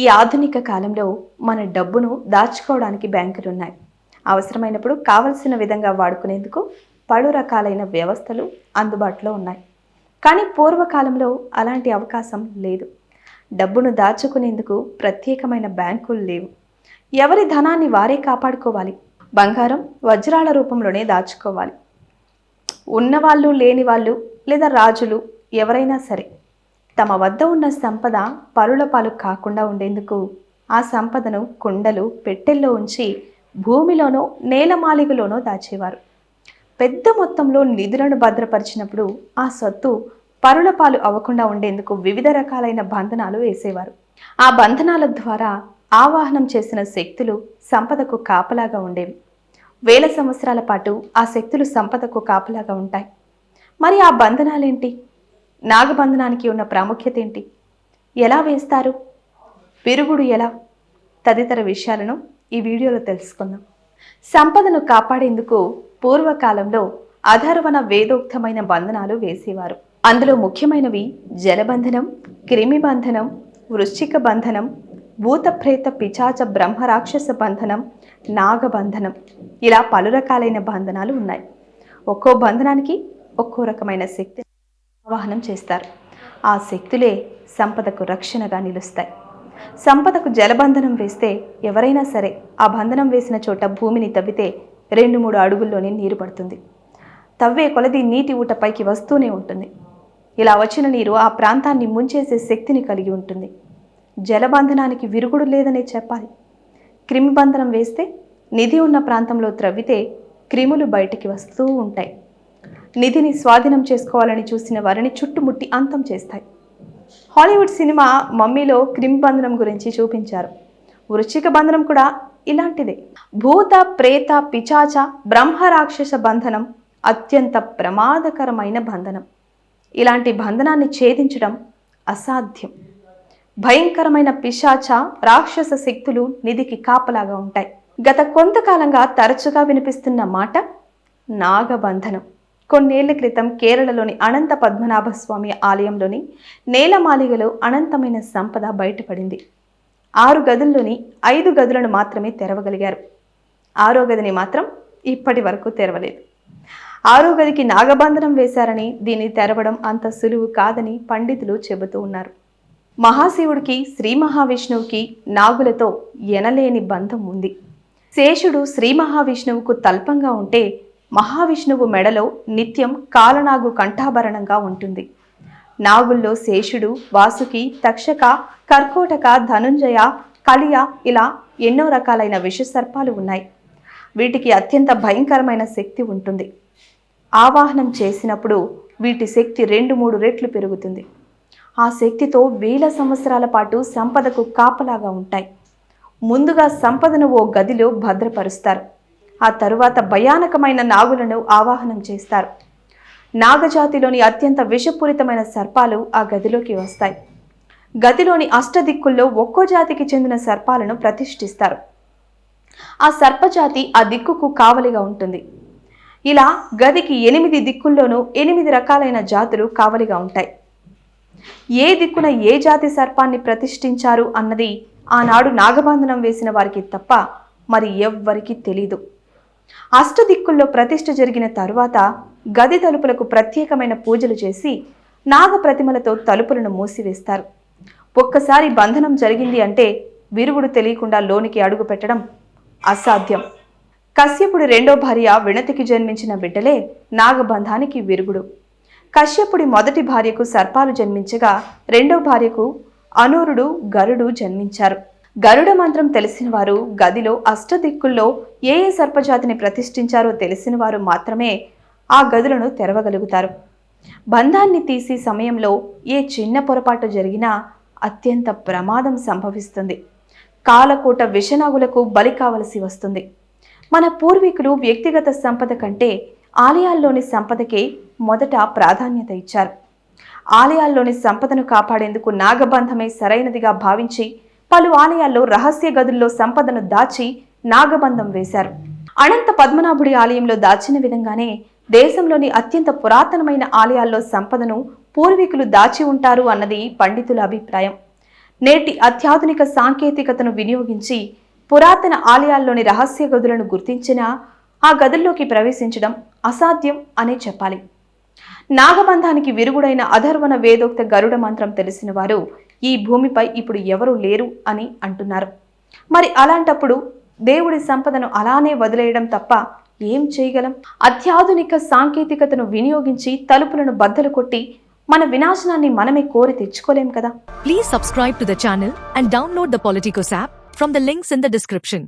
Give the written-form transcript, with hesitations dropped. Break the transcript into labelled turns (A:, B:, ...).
A: ఈ ఆధునిక కాలంలో మన డబ్బును దాచుకోవడానికి బ్యాంకులున్నాయి. అవసరమైనప్పుడు కావలసిన విధంగా వాడుకునేందుకు పలు రకాలైన వ్యవస్థలు అందుబాటులో ఉన్నాయి. కానీ పూర్వకాలంలో అలాంటి అవకాశం లేదు. డబ్బును దాచుకునేందుకు ప్రత్యేకమైన బ్యాంకులు లేవు. ఎవరి ధనాన్ని వారే కాపాడుకోవాలి. బంగారం, వజ్రాల రూపంలోనే దాచుకోవాలి. ఉన్నవాళ్ళు, లేని వాళ్ళు లేదా రాజులు ఎవరైనా సరే తమ వద్ద ఉన్న సంపద పరుల పాలు కాకుండా ఉండేందుకు ఆ సంపదను కుండలు, పెట్టెల్లో ఉంచి భూమిలోనో నేలమాళిగలోనో దాచేవారు. పెద్ద మొత్తంలో నిధులను భద్రపరిచినప్పుడు ఆ సొత్తు పరుల పాలు అవ్వకుండా ఉండేందుకు వివిధ రకాలైన బంధనాలు వేసేవారు. ఆ బంధనాల ద్వారా ఆవాహనం చేసిన శక్తులు సంపదకు కాపలాగా ఉండేవి. వేల సంవత్సరాల పాటు ఆ శక్తులు సంపదకు కాపలాగా ఉంటాయి. మరి ఆ బంధనాలేంటి? నాగబంధనానికి ఉన్న ప్రాముఖ్యత ఏంటి? ఎలా వేస్తారు? విరుగుడు ఎలా? తదితర విషయాలను ఈ వీడియోలో తెలుసుకుందాం. సంపదను కాపాడేందుకు పూర్వకాలంలో అధర్వణ వేదోక్తమైన బంధనాలు వేసేవారు. అందులో ముఖ్యమైనవి జలబంధనం, క్రిమిబంధనం, వృశ్చిక బంధనం, భూతప్రేత పిచాచ బ్రహ్మరాక్షస బంధనం, నాగబంధనం. ఇలా పలు రకాలైన బంధనాలు ఉన్నాయి. ఒక్కో బంధనానికి ఒక్కో రకమైన శక్తి ఆవాహనం చేస్తారు. ఆ శక్తులే సంపదకు రక్షణగా నిలుస్తాయి. సంపదకు జలబంధనం వేస్తే ఎవరైనా సరే ఆ బంధనం వేసిన చోట భూమిని తవ్వితే 2-3 అడుగుల్లోనే నీరు పడుతుంది. తవ్వే కొలది నీటి ఊట పైకి వస్తూనే ఉంటుంది. ఇలా వచ్చిన నీరు ఆ ప్రాంతాన్ని ముంచేసే శక్తిని కలిగి ఉంటుంది. జలబంధనానికి విరుగుడు లేదనే చెప్పాలి. క్రిమిబంధనం వేస్తే నిధి ఉన్న ప్రాంతంలో త్రవ్వితే క్రిములు బయటికి వస్తూ ఉంటాయి. నిధిని స్వాధీనం చేసుకోవాలని చూసిన వారిని చుట్టుముట్టి అంతం చేస్తాయి. హాలీవుడ్ సినిమా మమ్మీలో క్రిమిబంధనం గురించి చూపించారు. వృశ్చిక బంధనం కూడా ఇలాంటిదే. భూత ప్రేత పిచాచ బ్రహ్మరాక్షస బంధనం అత్యంత ప్రమాదకరమైన బంధనం. ఇలాంటి బంధనాన్ని ఛేదించడం అసాధ్యం. భయంకరమైన పిశాచ రాక్షస శక్తులు నిధికి కాపలాగా ఉంటాయి. గత కొంతకాలంగా తరచుగా వినిపిస్తున్న మాట నాగబంధనం. కొన్నేళ్ల క్రితం కేరళలోని అనంత పద్మనాభ స్వామి ఆలయంలోని నేలమాళిగలో అనంతమైన సంపద బయటపడింది. 6 గదుల్లోని 5 గదులను మాత్రమే తెరవగలిగారు. 6వ గదిని మాత్రం ఇప్పటి వరకు తెరవలేదు. 6వ గదికి నాగబంధనం వేశారని దీన్ని తెరవడం అంత సులువు కాదని పండితులు చెబుతూ ఉన్నారు. మహాశివుడికి, శ్రీ మహావిష్ణువుకి నాగులతో ఎనలేని బంధం ఉంది. శేషుడు శ్రీ మహావిష్ణువుకు తల్పంగా ఉంటే మహావిష్ణువు మెడలో నిత్యం కాలనాగు కంఠాభరణంగా ఉంటుంది. నాగుల్లో శేషుడు, వాసుకి, తక్షక, కర్కోటక, ధనుంజయ, కలియ ఇలా ఎన్నో రకాలైన విషసర్పాలు ఉన్నాయి. వీటికి అత్యంత భయంకరమైన శక్తి ఉంటుంది. ఆవాహనం చేసినప్పుడు వీటి శక్తి 2-3 రెట్లు పెరుగుతుంది. ఆ శక్తితో వేల సంవత్సరాల పాటు సంపదకు కాపలాగా ఉంటాయి. ముందుగా సంపదను ఓ గదిలో భద్రపరుస్తారు. ఆ తరువాత భయానకమైన నాగులను ఆవాహనం చేస్తారు. నాగజాతిలోని అత్యంత విషపూరితమైన సర్పాలు ఆ గదిలోకి వస్తాయి. గదిలోని అష్టదిక్కుల్లో ఒక్కో జాతికి చెందిన సర్పాలను ప్రతిష్ఠిస్తారు. ఆ సర్పజాతి ఆ దిక్కుకు కావలిగా ఉంటుంది. ఇలా గదికి 8 దిక్కుల్లోనూ 8 రకాలైన జాతులు కావలిగా ఉంటాయి. ఏ దిక్కున ఏ జాతి సర్పాన్ని ప్రతిష్ఠించారు అన్నది ఆనాడు నాగబంధనం వేసిన వారికి తప్ప మరి ఎవ్వరికీ తెలీదు. అష్టదిక్కుల్లో ప్రతిష్ఠ జరిగిన తరువాత గది తలుపులకు ప్రత్యేకమైన పూజలు చేసి నాగ ప్రతిమలతో తలుపులను మూసివేస్తారు. ఒక్కసారి బంధనం జరిగింది అంటే విరుగుడు తెలియకుండా లోనికి అడుగు పెట్టడం అసాధ్యం. కశ్యపుడి 2వ భార్య వినతికి జన్మించిన బిడ్డలే నాగబంధానికి విరుగుడు. కశ్యపుడి మొదటి భార్యకు సర్పాలు జన్మించగా 2వ భార్యకు అనూరుడు, గరుడు జన్మించారు. గరుడ మంత్రం తెలిసిన వారు, గదిలో అష్టదిక్కుల్లో ఏ సర్పజాతిని ప్రతిష్ఠించారో తెలిసిన వారు మాత్రమే ఆ గదులను తెరవగలుగుతారు. బంధాన్ని తీసి సమయంలో ఏ చిన్న పొరపాటు జరిగినా అత్యంత ప్రమాదం సంభవిస్తుంది. కాలకూట విషనాగులకు బలి కావలసి వస్తుంది. మన పూర్వీకులు వ్యక్తిగత సంపద కంటే ఆలయాల్లోని సంపదకే మొదట ప్రాధాన్యత ఇచ్చారు. ఆలయాల్లోని సంపదను కాపాడేందుకు నాగబంధమే సరైనదిగా భావించి పలు ఆలయాల్లో రహస్య గదుల్లో సంపదను దాచి నాగబంధం వేశారు. అనంత పద్మనాభుడి ఆలయంలో దాచిన విధంగానే దేశంలోని అత్యంత పురాతనమైన ఆలయాల్లో సంపదను పూర్వీకులు దాచి ఉంటారు అన్నది పండితుల అభిప్రాయం. నేటి అత్యాధునిక సాంకేతికతను వినియోగించి పురాతన ఆలయాల్లోని రహస్య గదులను గుర్తించినా ఆ గదుల్లోకి ప్రవేశించడం అసాధ్యం అనే చెప్పాలి. నాగబంధానికి విరుగుడైన అధర్వణ వేదోక్త గరుడ మంత్రం తెలిసిన వారు ఈ భూమిపై ఇప్పుడు ఎవరూ లేరు అని అంటున్నారు. మరి అలాంటప్పుడు దేవుడి సంపదను అలానే వదిలేయడం తప్ప ఏం చేయగలం? అత్యాధునిక సాంకేతికతను వినియోగించి తలుపులను బద్దలు కొట్టి మన వినాశనాన్ని మనమే కోరి తెచ్చుకోలేం కదా.
B: Please subscribe to the channel and download the Politicos app from the links in the description.